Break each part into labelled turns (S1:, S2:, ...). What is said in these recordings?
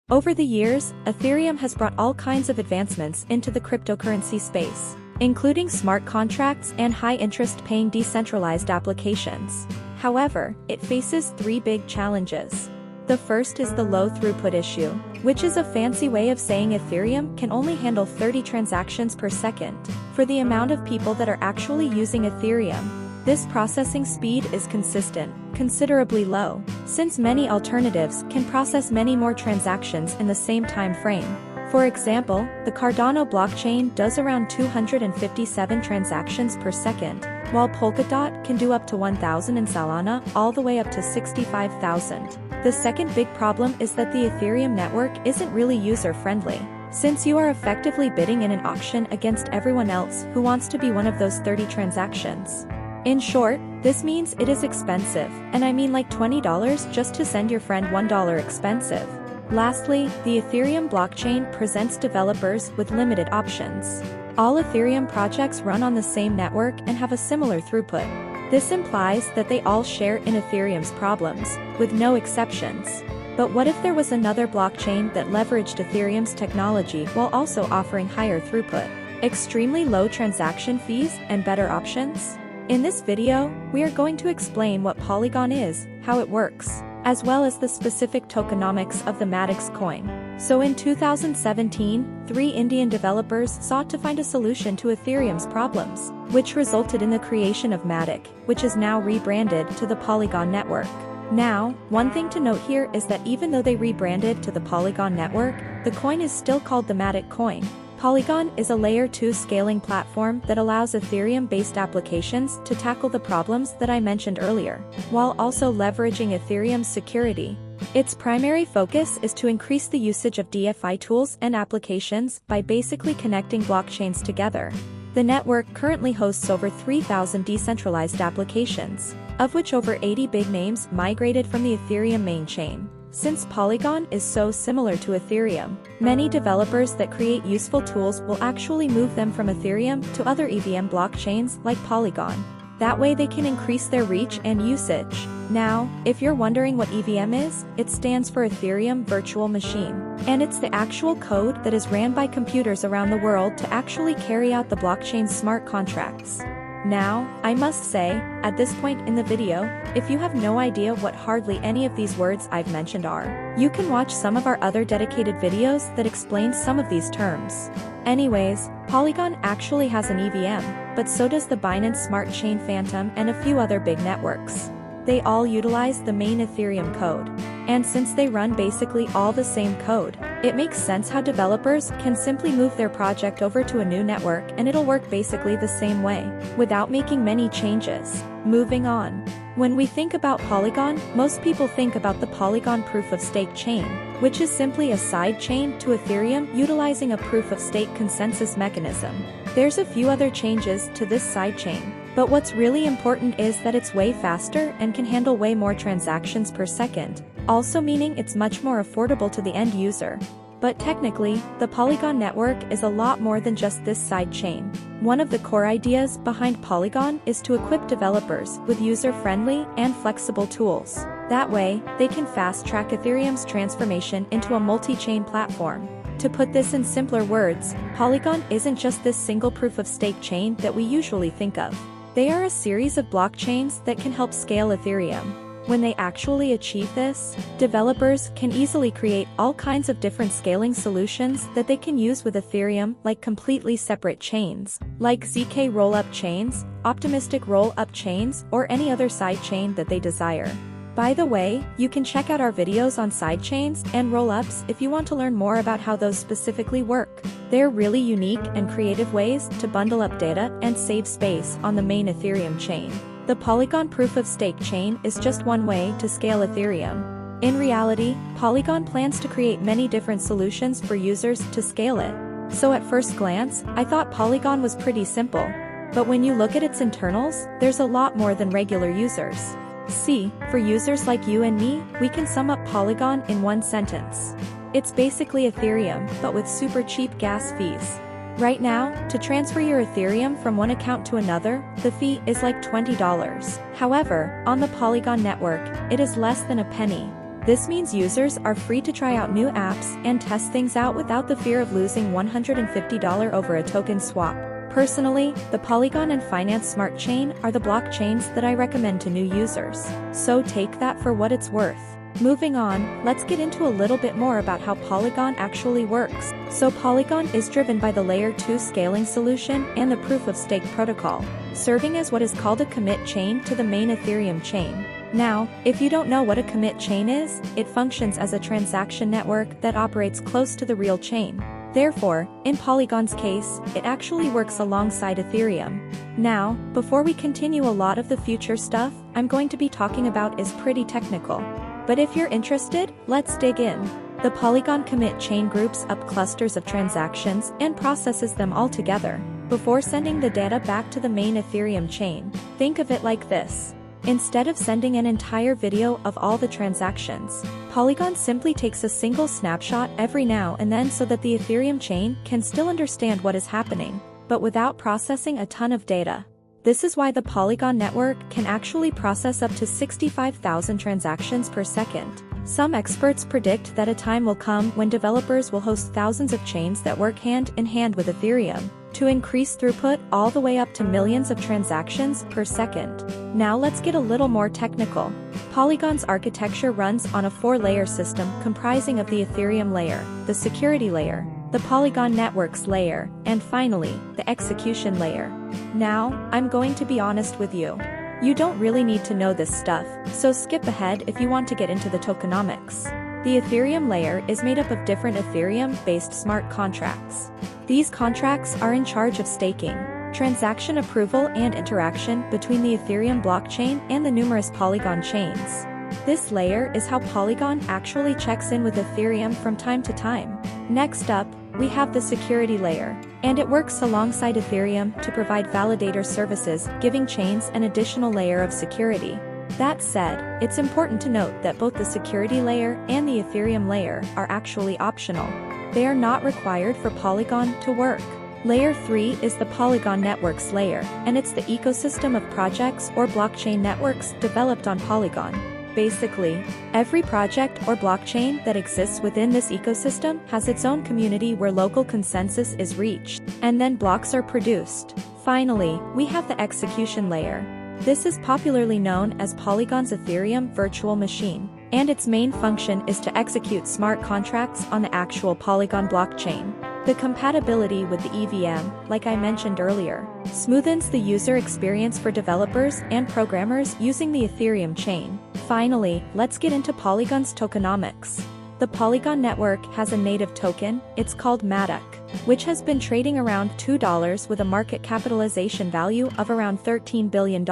S1: Over the years, Ethereum has brought all kinds of advancements into the cryptocurrency space, including smart contracts and high-interest paying decentralized applications. However, it faces three big challenges. The first is the low throughput issue, which is a fancy way of saying Ethereum can only handle 30 transactions per second. For the amount of people that are actually using Ethereum, this processing speed is considerably low, since many alternatives can process many more transactions in the same time frame. For example, the Cardano blockchain does around 257 transactions per second, while Polkadot can do up to 1,000 and Solana all the way up to 65,000. The second big problem is that the Ethereum network isn't really user-friendly, since you are effectively bidding in an auction against everyone else who wants to be one of those 30 transactions. In short, this means it is expensive, and I mean like $20 just to send your friend $1 expensive. Lastly, the Ethereum blockchain presents developers with limited options. All Ethereum projects run on the same network and have a similar throughput. This implies that they all share in Ethereum's problems, with no exceptions. But what if there was another blockchain that leveraged Ethereum's technology while also offering higher throughput, extremely low transaction fees, and better options? In this video, we are going to explain what Polygon is, how it works, as well as the specific tokenomics of the MATIC coin. So in 2017, 3 Indian developers sought to find a solution to Ethereum's problems, which resulted in the creation of MATIC, which is now rebranded to the Polygon network. Now, one thing to note here is that even though they rebranded to the Polygon network, the coin is still called the MATIC coin. Polygon is a Layer 2 scaling platform that allows Ethereum-based applications to tackle the problems that I mentioned earlier, while also leveraging Ethereum's security. Its primary focus is to increase the usage of DeFi tools and applications by basically connecting blockchains together. The network currently hosts over 3,000 decentralized applications, of which over 80 big names migrated from the Ethereum main chain. Since Polygon is so similar to Ethereum, many developers that create useful tools will actually move them from Ethereum to other EVM blockchains like Polygon. That way they can increase their reach and usage. Now, if you're wondering what EVM is, it stands for Ethereum Virtual Machine, and it's the actual code that is ran by computers around the world to actually carry out the blockchain's smart contracts. Now, I must say, at this point in the video, if you have no idea what hardly any of these words I've mentioned are, you can watch some of our other dedicated videos that explain some of these terms. Anyways, Polygon actually has an EVM, but so does the Binance Smart Chain Phantom and a few other big networks. They all utilize the main Ethereum code. And since they run basically all the same code, it makes sense how developers can simply move their project over to a new network and it'll work basically the same way, without making many changes. Moving on. When we think about Polygon, most people think about the Polygon proof-of-stake chain, which is simply a side chain to Ethereum utilizing a proof-of-stake consensus mechanism. There's a few other changes to this side chain, but what's really important is that it's way faster and can handle way more transactions per second, also meaning it's much more affordable to the end user. But technically, the Polygon network is a lot more than just this side chain. One of the core ideas behind Polygon is to equip developers with user-friendly and flexible tools. That way, they can fast-track Ethereum's transformation into a multi-chain platform. To put this in simpler words, Polygon isn't just this single proof-of-stake chain that we usually think of. They are a series of blockchains that can help scale Ethereum. When they actually achieve this, developers can easily create all kinds of different scaling solutions that they can use with Ethereum, like completely separate chains, like ZK rollup chains, optimistic rollup chains, or any other sidechain that they desire. By the way, you can check out our videos on sidechains and rollups if you want to learn more about how those specifically work. They're really unique and creative ways to bundle up data and save space on the main Ethereum chain. The Polygon proof-of-stake chain is just one way to scale Ethereum. In reality, Polygon plans to create many different solutions for users to scale it. So at first glance, I thought Polygon was pretty simple. But when you look at its internals, there's a lot more than regular users. See, for users like you and me, we can sum up Polygon in one sentence. It's basically Ethereum, but with super cheap gas fees. Right now, to transfer your Ethereum from one account to another, the fee is like $20. However, on the Polygon network, it is less than a penny. This means users are free to try out new apps and test things out without the fear of losing $150 over a token swap. Personally, the Polygon and Finance Smart Chain are the blockchains that I recommend to new users. So take that for what it's worth. Moving on, let's get into a little bit more about how Polygon actually works. So Polygon is driven by the Layer 2 scaling solution and the Proof of Stake protocol, serving as what is called a commit chain to the main Ethereum chain. Now, if you don't know what a commit chain is, it functions as a transaction network that operates close to the real chain. Therefore, in Polygon's case, it actually works alongside Ethereum. Now, before we continue, a lot of the future stuff I'm going to be talking about is pretty technical. But if you're interested, let's dig in. The Polygon commit chain groups up clusters of transactions and processes them all together before sending the data back to the main Ethereum chain. Think of it like this. Instead of sending an entire video of all the transactions, Polygon simply takes a single snapshot every now and then so that the Ethereum chain can still understand what is happening, but without processing a ton of data. This is why the Polygon network can actually process up to 65,000 transactions per second. Some experts predict that a time will come when developers will host thousands of chains that work hand in hand with Ethereum to increase throughput all the way up to millions of transactions per second. Now let's get a little more technical. Polygon's architecture runs on a 4-layer system comprising of the Ethereum layer, the security layer, the Polygon networks layer, and finally, the execution layer. Now, I'm going to be honest with you. You don't really need to know this stuff, so skip ahead if you want to get into the tokenomics. The Ethereum layer is made up of different Ethereum-based smart contracts. These contracts are in charge of staking, transaction approval and interaction between the Ethereum blockchain and the numerous Polygon chains. This layer is how Polygon actually checks in with Ethereum from time to time. Next up, we have the security layer, and it works alongside Ethereum to provide validator services, giving chains an additional layer of security. That said, it's important to note that both the security layer and the Ethereum layer are actually optional. They are not required for Polygon to work. Layer 3 is the Polygon networks layer, and it's the ecosystem of projects or blockchain networks developed on Polygon. Basically, every project or blockchain that exists within this ecosystem has its own community where local consensus is reached, and then blocks are produced. Finally, we have the execution layer. This is popularly known as Polygon's Ethereum virtual machine, and its main function is to execute smart contracts on the actual Polygon blockchain. The compatibility with the EVM, like I mentioned earlier, smoothens the user experience for developers and programmers using the Ethereum chain. Finally, let's get into Polygon's tokenomics. The Polygon network has a native token, it's called MATIC, which has been trading around $2 with a market capitalization value of around $13 billion.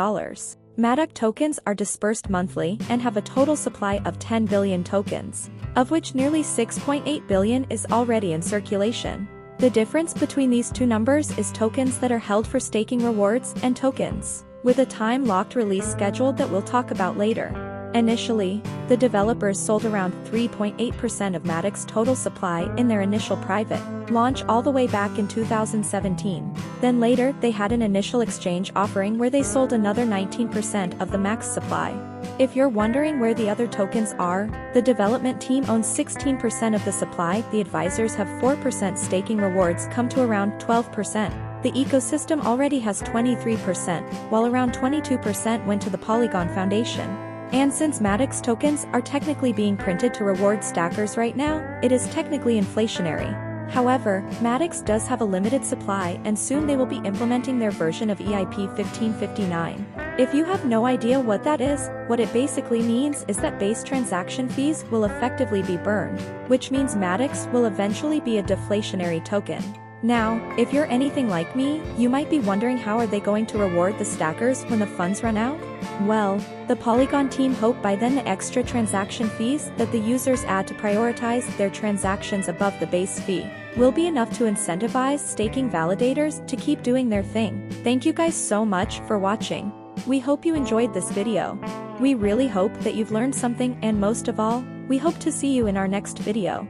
S1: MATIC tokens are dispersed monthly and have a total supply of 10 billion tokens, of which nearly 6.8 billion is already in circulation. The difference between these two numbers is tokens that are held for staking rewards and tokens with a time-locked release schedule that we'll talk about later. Initially, the developers sold around 3.8% of MATIC's total supply in their initial private launch all the way back in 2017. Then later they had an initial exchange offering where they sold another 19% of the max supply. If you're wondering where the other tokens are, the development team owns 16% of the supply, the advisors have 4%, staking rewards come to around 12%. The ecosystem already has 23%, while around 22% went to the Polygon Foundation. And since MATIC's tokens are technically being printed to reward stackers right now, it is technically inflationary. However, MATIC's does have a limited supply and soon they will be implementing their version of EIP 1559. If you have no idea what that is, what it basically means is that base transaction fees will effectively be burned, which means MATIC's will eventually be a deflationary token. Now, if you're anything like me, you might be wondering how are they going to reward the stackers when the funds run out? Well, the Polygon team hope by then the extra transaction fees that the users add to prioritize their transactions above the base fee will be enough to incentivize staking validators to keep doing their thing. Thank you guys so much for watching. We hope you enjoyed this video. We really hope that you've learned something, and most of all, we hope to see you in our next video.